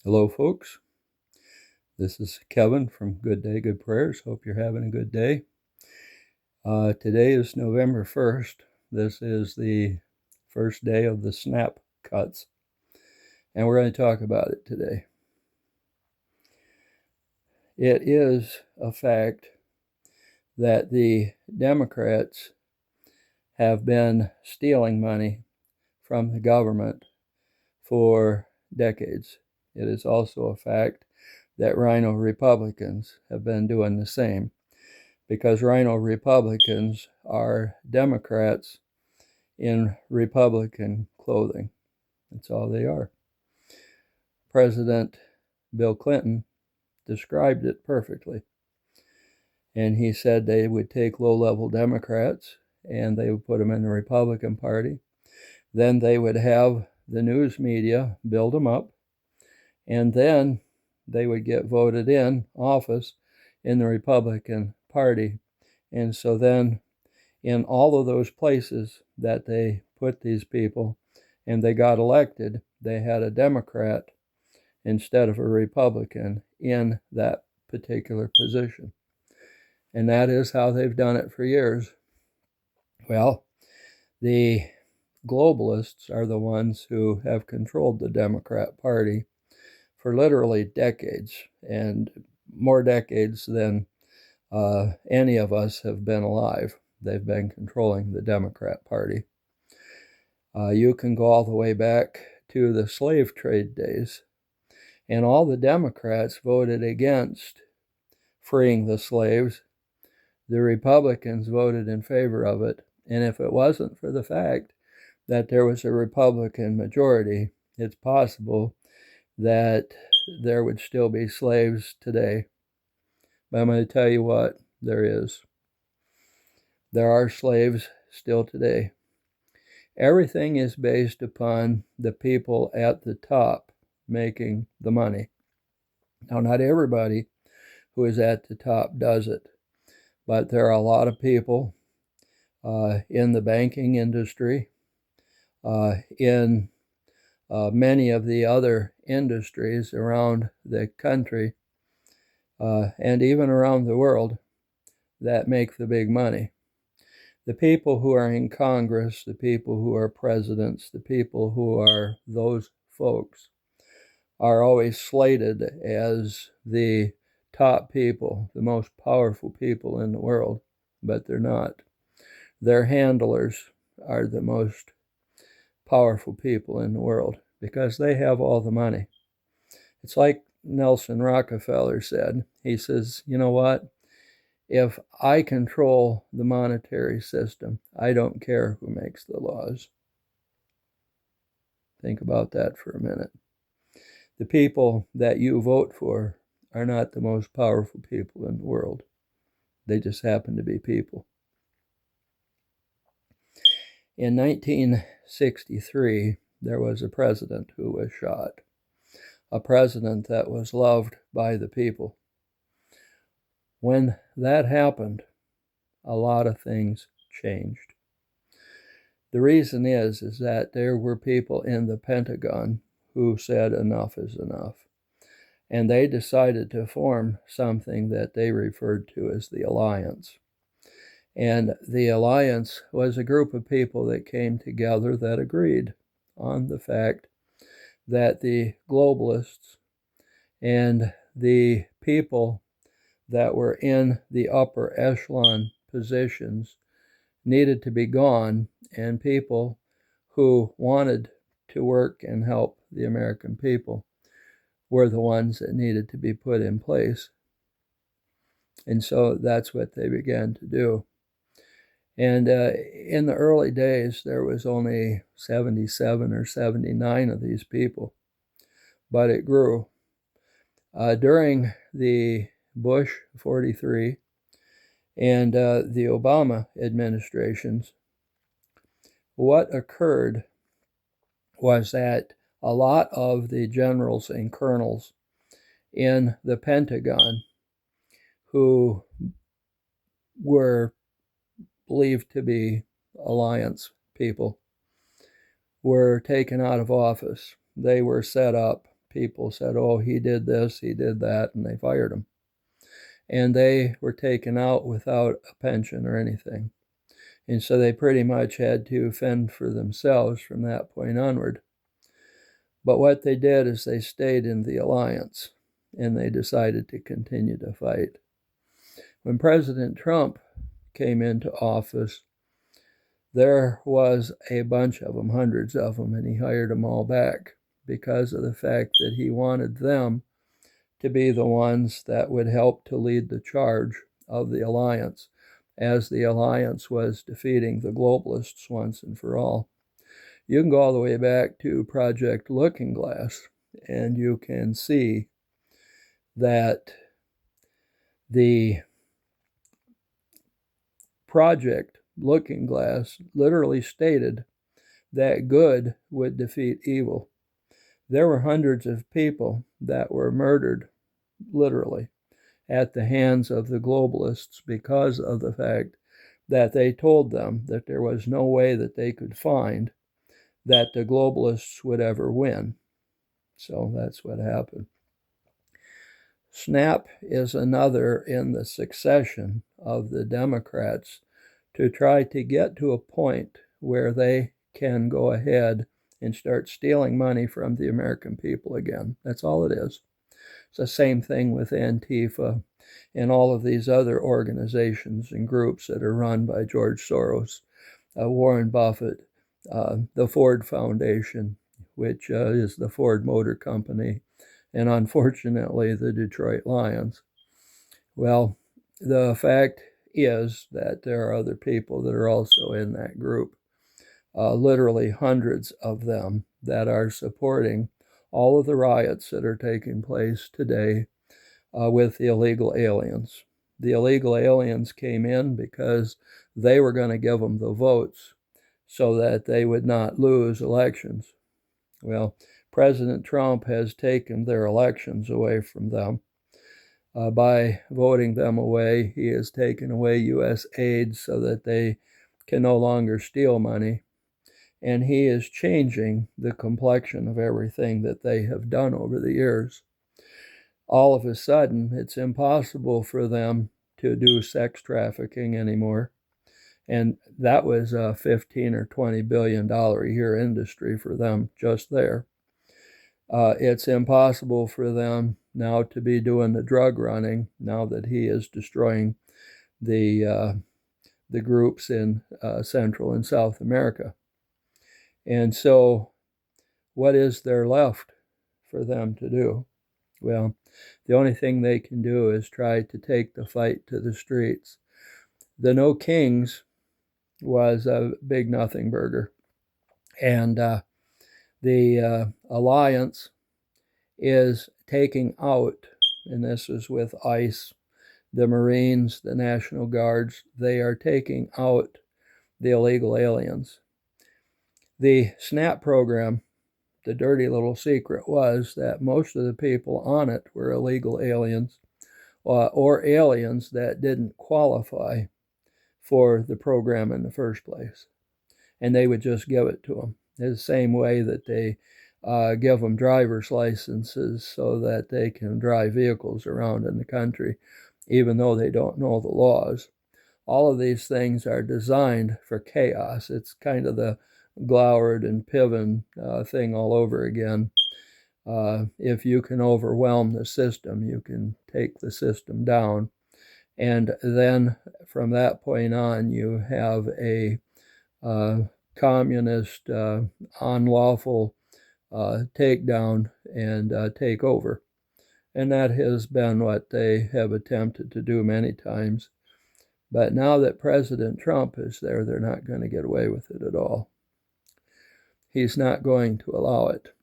Hello, folks. This is Kevin from Good Day, Good Prayers. Hope you're having a good day. Today is November 1st. This is the first day of the SNAP cuts, and we're going to talk about it today. It is a fact that the Democrats have been stealing money from the government for decades. It is also a fact that Rhino Republicans have been doing the same, because Rhino Republicans are Democrats in Republican clothing. That's all they are. President Bill Clinton described it perfectly. And he said they would take low-level Democrats and they would put them in the Republican Party. Then they would have the news media build them up, and then they would get voted in office in the Republican Party. And so then in all of those places that they put these people and they got elected, they had a Democrat instead of a Republican in that particular position. And that is how they've done it for years. Well, the globalists are the ones who have controlled the Democrat Party for literally decades, and more decades than any of us have been alive. They've been controlling the Democrat Party. You can go all the way back to the slave trade days, and all the Democrats voted against freeing the slaves. The Republicans voted in favor of it, and if it wasn't for the fact that there was a Republican majority, it's possible that there would still be slaves today. But I'm going to tell you what, there is. There are slaves still today. Everything is based upon the people at the top making the money. Now, not everybody who is at the top does it, but there are a lot of people in the banking industry, in many of the other industries around the country, and even around the world, that make the big money. The people who are in Congress, the people who are presidents, the people who are those folks are always slated as the top people, the most powerful people in the world, but they're not. Their handlers are the most powerful people in the world because they have all the money. It's like Nelson Rockefeller said. He says, you know what? If I control the monetary system, I don't care who makes the laws. Think about that for a minute. The people that you vote for are not the most powerful people in the world. They just happen to be people. In 1963, there was a president who was shot, a president that was loved by the people. When that happened, a lot of things changed. The reason is that there were people in the Pentagon who said enough is enough. And they decided to form something that they referred to as the Alliance. And the Alliance was a group of people that came together that agreed on the fact that the globalists and the people that were in the upper echelon positions needed to be gone, and people who wanted to work and help the American people were the ones that needed to be put in place. And so that's what they began to do. And in the early days, there was only 77 or 79 of these people, but it grew. During the Bush 43 and the Obama administrations, what occurred was that a lot of the generals and colonels in the Pentagon who were believed to be alliance people were taken out of office. They were set up. people said, oh, he did this, he did that, and they fired him. And they were taken out without a pension or anything. And so they pretty much had to fend for themselves from that point onward. But what they did is they stayed in the alliance, and they decided to continue to fight. When President Trump came into office, there was a bunch of them, hundreds of them, and he hired them all back because of the fact that he wanted them to be the ones that would help to lead the charge of the alliance, as the alliance was defeating the globalists once and for all. You can go all the way back to Project Looking Glass, and you can see that the Project Looking Glass literally stated that good would defeat evil. There were hundreds of people that were murdered, literally, at the hands of the globalists because of the fact that they told them that there was no way that they could find that the globalists would ever win. So that's what happened. SNAP is another in the succession of the Democrats to try to get to a point where they can go ahead and start stealing money from the American people again. That's all it is. It's the same thing with Antifa and all of these other organizations and groups that are run by George Soros, Warren Buffett, the Ford Foundation, which is the Ford Motor Company, and unfortunately the Detroit Lions. Well, the fact is that there are other people that are also in that group, literally hundreds of them, that are supporting all of the riots that are taking place today with the illegal aliens. The illegal aliens came in because they were going to give them the votes so that they would not lose elections. Well, President Trump has taken their elections away from them. By voting them away, he has taken away U.S. aid so that they can no longer steal money. And he is changing the complexion of everything that they have done over the years. All of a sudden, it's impossible for them to do sex trafficking anymore. And that was a $15 or $20 billion a year industry for them just there. It's impossible for them now to be doing the drug running now that he is destroying the groups in Central and South America. And so what is there left for them to do? Well, the only thing they can do is try to take the fight to the streets. The No Kings was a big nothing burger. And the alliance is taking out, and this is with ICE, the Marines, the National Guards, they are taking out the illegal aliens. The SNAP program, the dirty little secret was that most of the people on it were illegal aliens or aliens that didn't qualify for the program in the first place. And they would just give it to them. It's the same way that they give them driver's licenses so that they can drive vehicles around in the country, even though they don't know the laws. All of these things are designed for chaos. It's kind of the Glowered and Piven thing all over again. If you can overwhelm the system, you can take the system down. And then from that point on, you have a communist, unlawful takedown and takeover. And that has been what they have attempted to do many times. But now that President Trump is there, they're not going to get away with it at all. He's not going to allow it.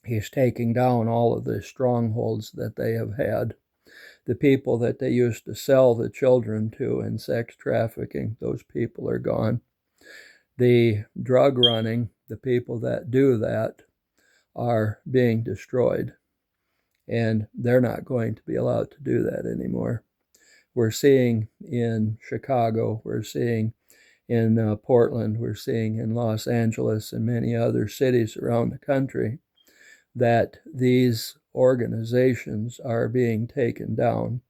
He's taking down all of the strongholds that they have had. The people that they used to sell the children to in sex trafficking, those people are gone. The drug running, the people that do that, are being destroyed. And they're not going to be allowed to do that anymore. We're seeing in Chicago, we're seeing in Portland, we're seeing in Los Angeles and many other cities around the country that these organizations are being taken down,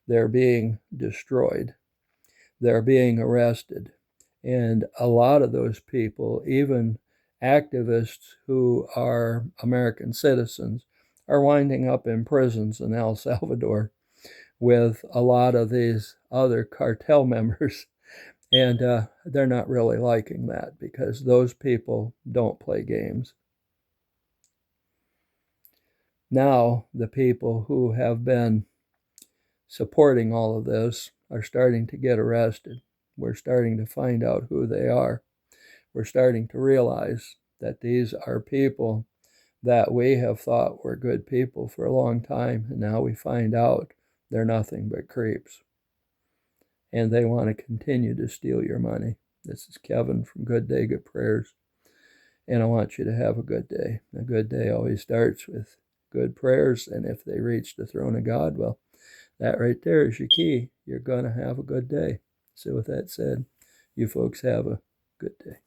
they're being destroyed, they're being arrested. And a lot of those people, even activists who are American citizens, are winding up in prisons in El Salvador with a lot of these other cartel members. And they're not really liking that because those people don't play games. Now, the people who have been supporting all of this are starting to get arrested. We're starting to find out who they are. We're starting to realize that these are people that we have thought were good people for a long time, and now we find out they're nothing but creeps. And they want to continue to steal your money. This is Kevin from Good Day, Good Prayers, and I want you to have a good day. A good day always starts with good prayers, and if they reach the throne of God, well, that right there is your key. You're going to have a good day. So with that said, you folks have a good day.